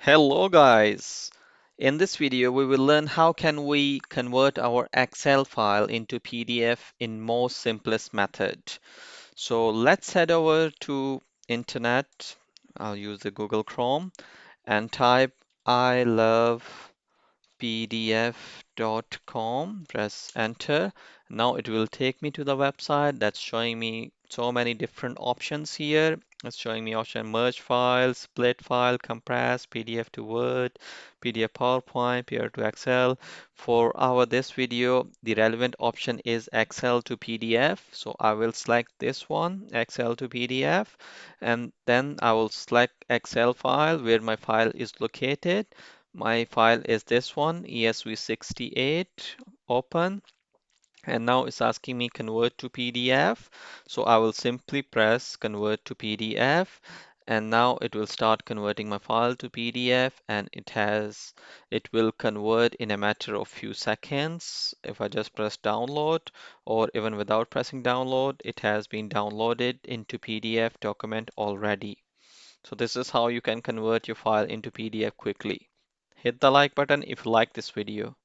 Hello guys. In this video we will learn how can we convert our Excel file into PDF in most simplest method. So let's head over to internet. I'll use the Google Chrome and type I love pdf.com, press enter. Now it will take me to the website that's showing me so many different options here. It's showing me option merge file, split file, compress, PDF to Word, PDF PowerPoint, PR to Excel. For our this video, the relevant option is Excel to PDF. So I will select this one, Excel to PDF, and then I will select Excel file where my file is located. My file is this one, ESV68, open, and now it's asking me convert to PDF. So I will simply press convert to PDF, and now it will start converting my file to PDF, and it will convert in a matter of few seconds. If I just press download, or even without pressing download, it has been downloaded into PDF document already. So this is how you can convert your file into PDF quickly. Hit the like button if you like this video.